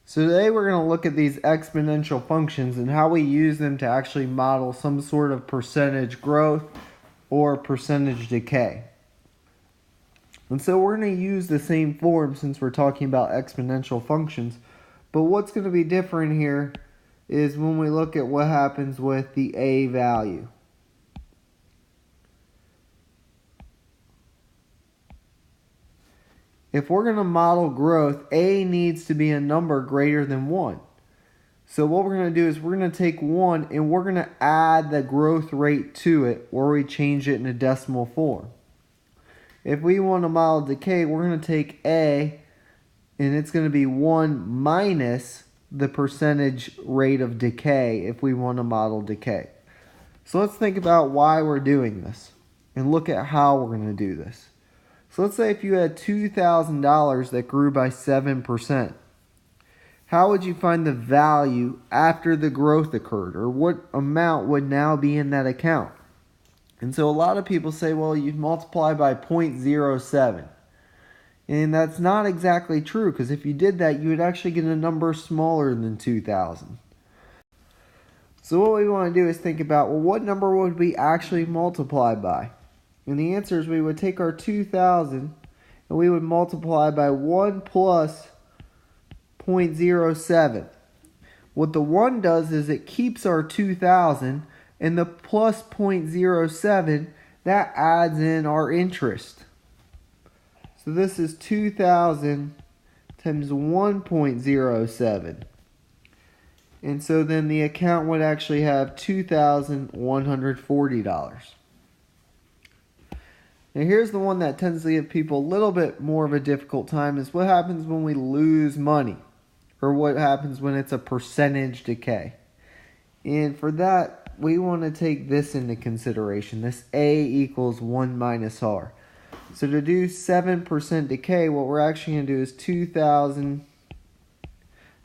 So today we're going to look at these exponential functions and how we use them to actually model some sort of percentage growth or percentage decay. And so we're going to use the same form since we're talking about exponential functions. But what's going to be different here is when we look at what happens with the a value. If we're going to model growth, a needs to be a number greater than 1. So what we're going to do is we're going to take 1 and we're going to add the growth rate to it, or we change it in a decimal form. If we want to model decay, we're going to take a and it's going to be 1 minus the percentage rate of decay if we want to model decay. So let's think about why we're doing this and look at how we're going to do this. So let's say if you had $2,000 that grew by 7%. How would you find the value after the growth occurred? Or what amount would now be in that account? And so a lot of people say, well, you'd multiply by 0.07. And that's not exactly true, because if you did that, you would actually get a number smaller than 2,000. So what we want to do is think about, well, what number would we actually multiply by? And the answer is we would take our 2,000 and we would multiply by 1 plus 0.07. What the 1 does is it keeps our 2,000, and the plus 0.07, that adds in our interest. So this is 2,000 times 1.07. And so then the account would actually have $2,140. Now here's the one that tends to give people a little bit more of a difficult time, is what happens when we lose money, or what happens when it's a percentage decay. And for that, we want to take this into consideration, this a equals 1 minus r. So to do 7% decay, what we're actually going to do is 2,000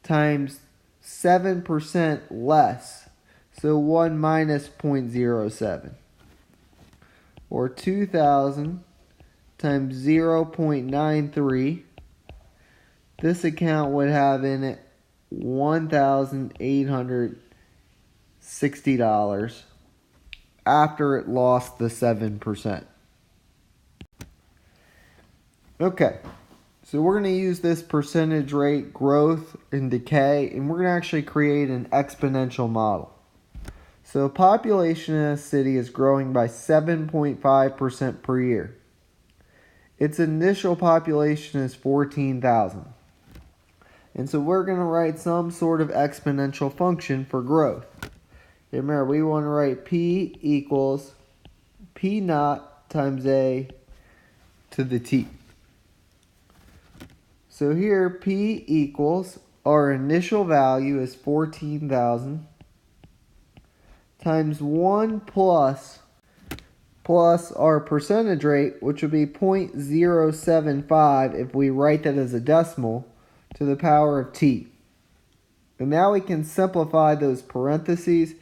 times 7% less, so 1 minus 0.07. Or 2,000 times 0.93. This account would have in it $1,860 after it lost the 7%. Okay, so we're going to use this percentage rate growth and decay, and we're going to actually create an exponential model. So population in a city is growing by 7.5% per year. Its initial population is 14,000. And so we're going to write some sort of exponential function for growth. Remember, we want to write P equals P naught times A to the T. So here P equals our initial value is 14,000 times 1 plus our percentage rate, which would be 0.075 if we write that as a decimal, to the power of t. And now we can simplify those parentheses.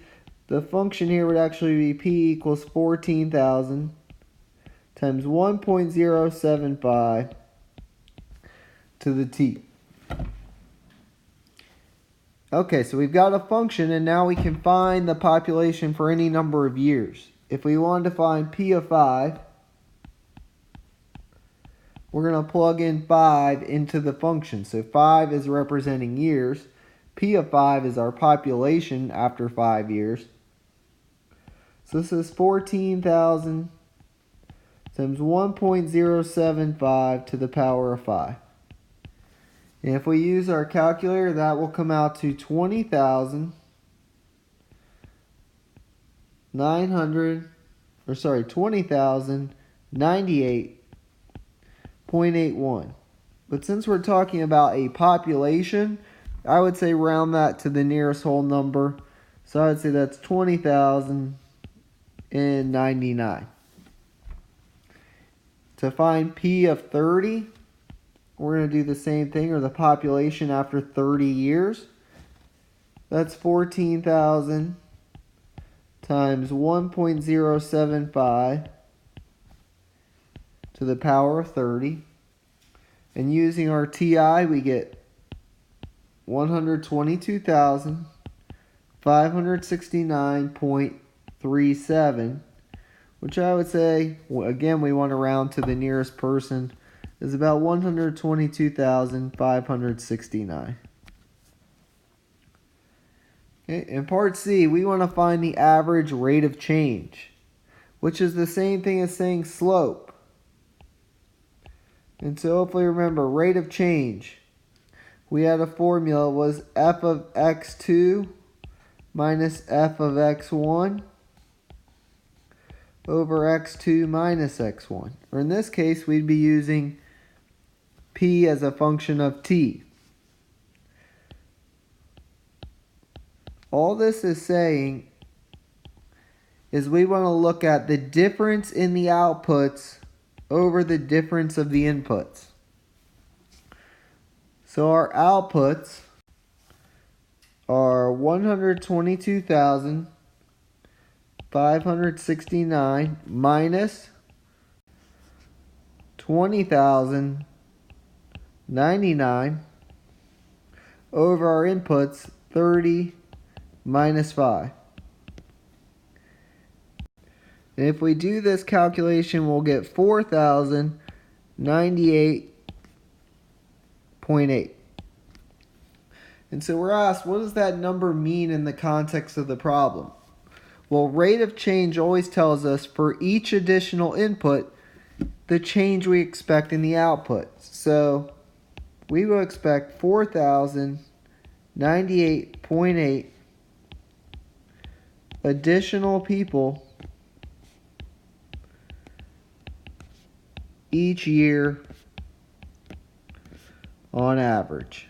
The function here would actually be p equals 14,000 times 1.075 to the t. Okay, so we've got a function, and now we can find the population for any number of years. If we wanted to find P of 5, we're going to plug in 5 into the function. So 5 is representing years. P of 5 is our population after 5 years. So this is 14,000 times 1.075 to the power of 5. And if we use our calculator, that will come out to 20,098.81. But since we're talking about a population, I would say round that to the nearest whole number. So I would say that's 20,099. To find P of 30, we're going to do the same thing, or the population after 30 years. That's 14,000 times 1.075 to the power of 30. And using our TI, we get 122,569.37, which I would say, again, we want to round to the nearest person, is about 122,569. Okay, in part C, we want to find the average rate of change, which is the same thing as saying slope. And so hopefully remember, rate of change. We had a formula, was f of x2 minus f of x1 over x2 minus x1. Or in this case, we'd be using p as a function of t. All this is saying is we want to look at the difference in the outputs over the difference of the inputs. So our outputs are 122,569 minus 20,099 over our inputs 30 minus 5. And if we do this calculation, we'll get 4,098.8. And so we're asked, what does that number mean in the context of the problem? Well, rate of change always tells us for each additional input, the change we expect in the output. So we will expect 4,098.8 additional people each year on average.